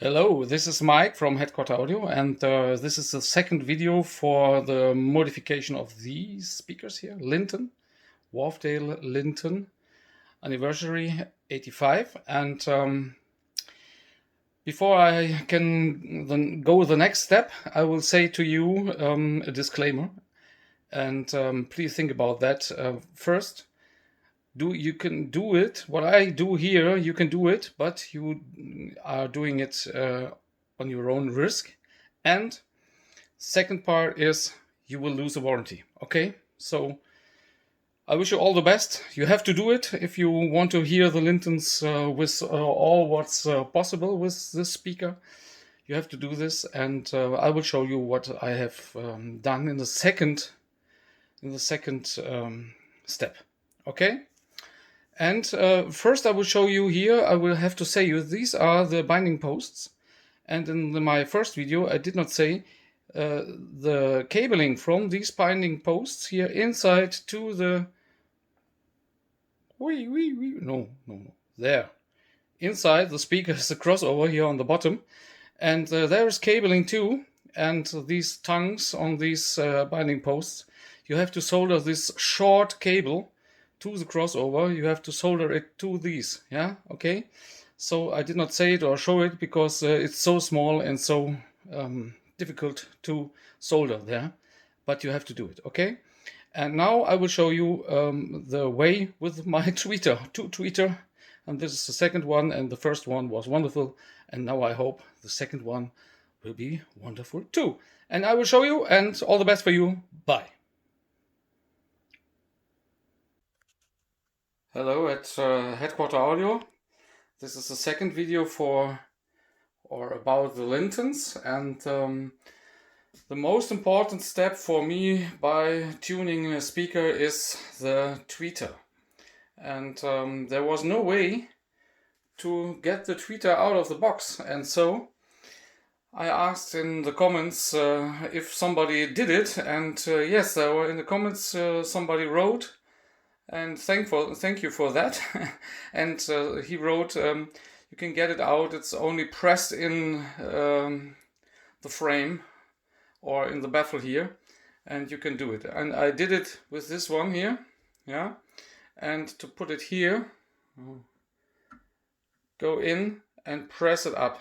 Hello, this is Mike from Headquarter Audio, and this is the second video for the modification of these speakers here, Linton, Wharfdale Linton, anniversary 85. And before I can then go the next step, I will say to you a disclaimer, and please think about that first. You can do it. What I do here, you can do it, but you are doing it on your own risk. And second part is you will lose the warranty. Okay, so I wish you all the best. You have to do it if you want to hear the Lintons with all what's possible with this speaker. You have to do this, and I will show you what I have done in the second step. Okay. And first I will show you here, I will have to say you, these are the binding posts. And in my first video, I did not say the cabling from these binding posts here inside to the, no, there. Inside the speaker is a crossover here on the bottom. And there is cabling too. And these tongues on these binding posts, you have to solder this short cable to the crossover. You have to solder it to these, yeah, okay. So I did not say it or show it because it's so small and so difficult to solder there, but you have to do it, okay. And now I will show you the way with my tweeter, and this is the second one, and the first one was wonderful, and now I hope the second one will be wonderful too. And I will show you, and all the best for you. Bye. Hello at Headquarter Audio. This is the second video for or about the Lintons, and the most important step for me by tuning a speaker is the tweeter. And there was no way to get the tweeter out of the box, and so I asked in the comments if somebody did it, and yes, there were in the comments somebody wrote, and thank you for that. And he wrote, you can get it out, it's only pressed in the frame or in the baffle here, and you can do it. And I did it with this one here, yeah. And to put it here, go in and press it up.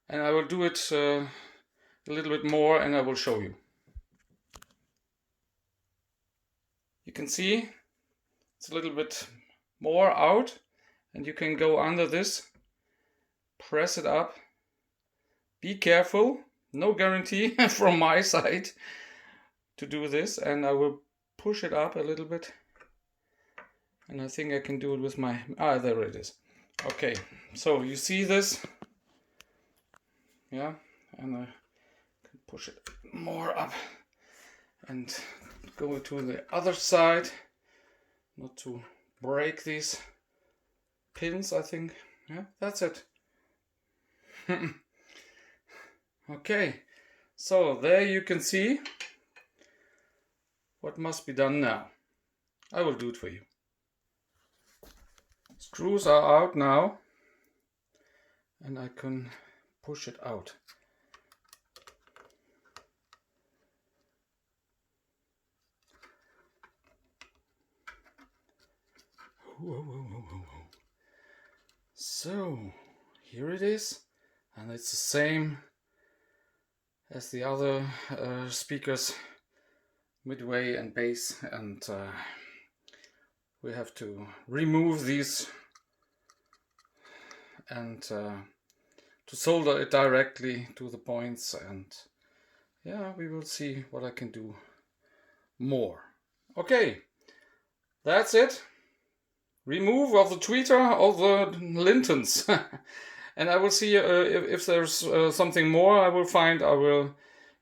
And I will do it a little bit more, and I will show you. You can see it's a little bit more out, and you can go under this, press it up. Be careful, no guarantee from my side to do this, and I will push it up a little bit. And I think I can do it with my, there it is. Okay, so you see this, yeah, and I can push it more up and go to the other side. Not to break these pins, I think. Yeah, that's it. Okay, so there you can see what must be done now. I will do it for you. Screws are out now, and I can push it out. Whoa. So here it is, and it's the same as the other speakers, midway and bass, and we have to remove these and to solder it directly to the points, and yeah, we will see what I can do more. Okay, that's it. Remove of the tweeter of the Lintons. And I will see if there's something more I will find. I will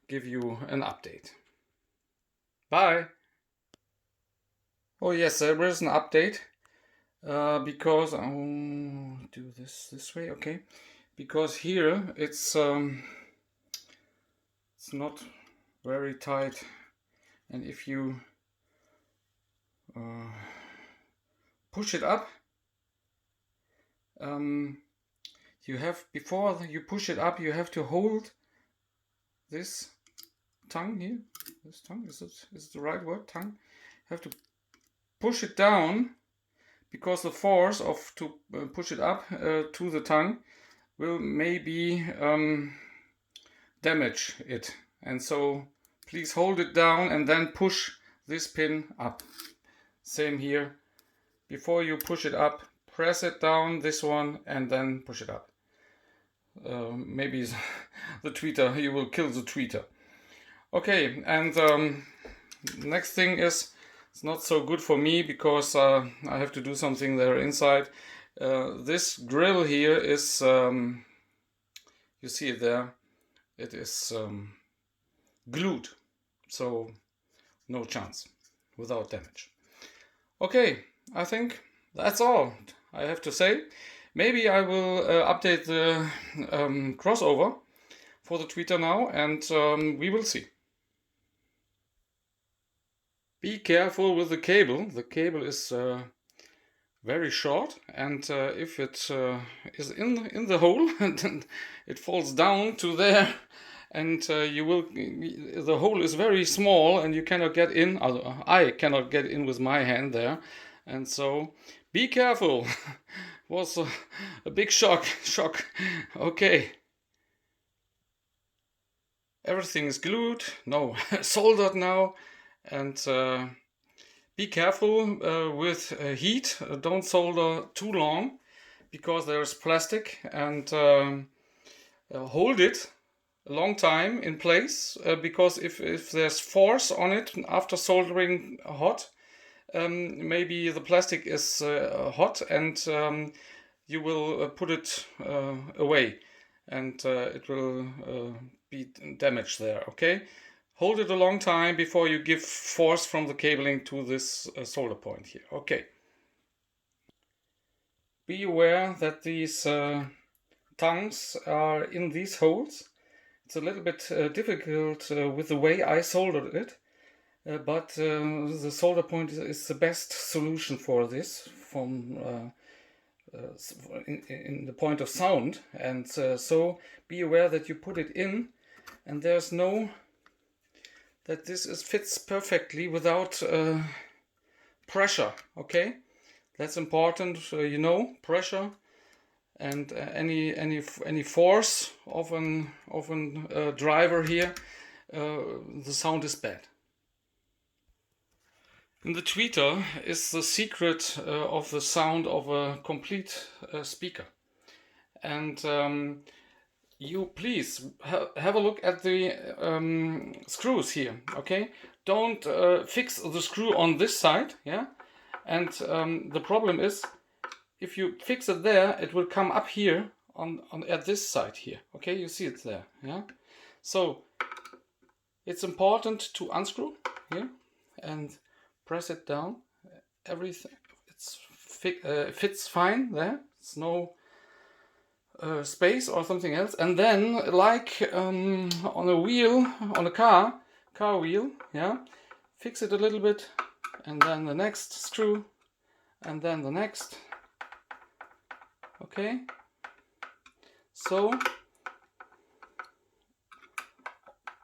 give you an update. Bye. Oh yes, there is an update because I'll do this way. Okay, because here it's not very tight, and if you push it up, you have, before you push it up, you have to hold this tongue here. This tongue, is it the right word? Tongue. You have to push it down, because the force of to push it up to the tongue will maybe damage it. And so please hold it down and then push this pin up. Same here. Before you push it up, press it down, this one, and then push it up. Maybe the tweeter, you will kill the tweeter. Okay, and next thing is, it's not so good for me because I have to do something there inside. This grill here is, you see it there, it is glued, so no chance, without damage. Okay, I think that's all I have to say. Maybe I will update the crossover for the tweeter now, and we will see. Be careful with the cable. The cable is very short, and if it is in the hole, then it falls down to there, and the hole is very small, and you cannot get in. I cannot get in with my hand there, and so be careful. Was a big shock. Okay. Everything is glued, no, soldered now, and be careful with heat. Don't solder too long, because there's plastic, and hold it a long time in place, because if there's force on it after soldering hot, maybe the plastic is hot, and you will put it away, and it will be damaged there. Okay, hold it a long time before you give force from the cabling to this solder point here. Okay, be aware that these tongues are in these holes. It's a little bit difficult with the way I soldered it, but the solder point is the best solution for this from in the point of sound, and so be aware that you put it in, and there's no, that this fits perfectly without pressure. Okay, that's important. You know, pressure and any force of an driver here, the sound is bad. In the tweeter is the secret of the sound of a complete speaker. And you please have a look at the screws here, okay? Don't fix the screw on this side, yeah? And the problem is, if you fix it there, it will come up here on at this side here, okay? You see it there, yeah? So it's important to unscrew here and press it down. Everything fits fine there. It's no space or something else. And then, like on a wheel, on a car wheel, yeah, fix it a little bit, and then the next screw, and then the next. Okay. So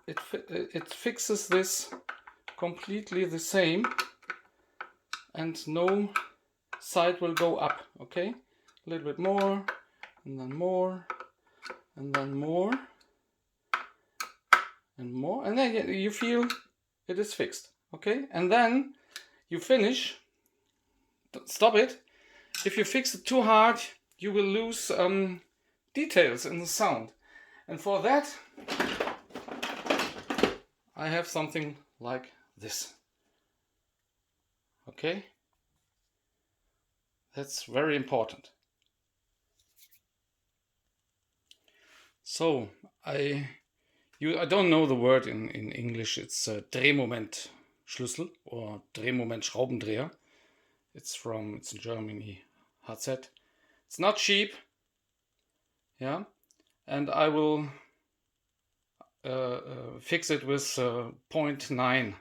it fixes this completely the same, and no side will go up. Okay, a little bit more, and then more, and then more, and more, and then you feel it is fixed. Okay, and then you finish. Stop it. If you fix it too hard, you will lose details in the sound, and for that I have something like this. Okay, that's very important. So I don't know the word in English. It's Drehmoment Schlüssel or Drehmoment Schraubendreher. It's in Germany, HZ. It's not cheap, yeah, and I will fix it with 0.9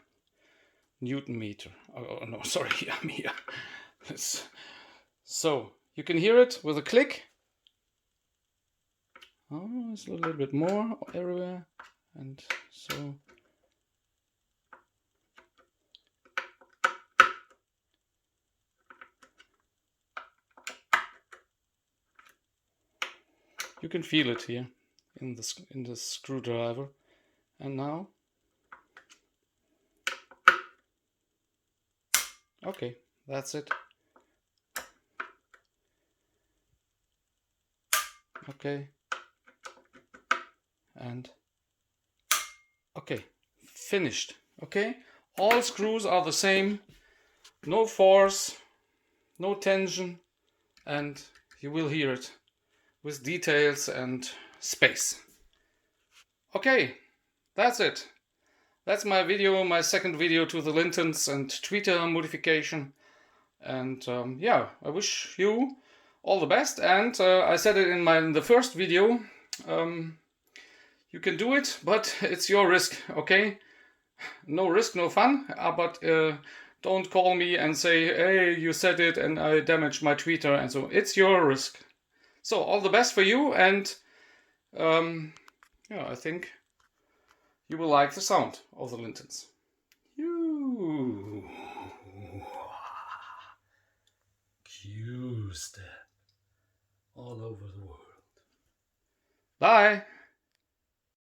Newton meter. Oh no, sorry, I'm here. So you can hear it with a click. Oh, it's a little bit more everywhere, and so you can feel it here in the screwdriver. And now, okay, that's it. Okay, and okay, finished. Okay, all screws are the same, no force, no tension, and you will hear it with details and space. Okay, that's it. That's my video, my second video to the Lintons and tweeter modification. And yeah, I wish you all the best. And I said it in the first video, you can do it, but it's your risk, okay? No risk, no fun. But don't call me and say, hey, you said it and I damaged my tweeter. And so it's your risk. So all the best for you. And yeah, I think you will like the sound of the Lintons. Q-Step all over the world. Bye.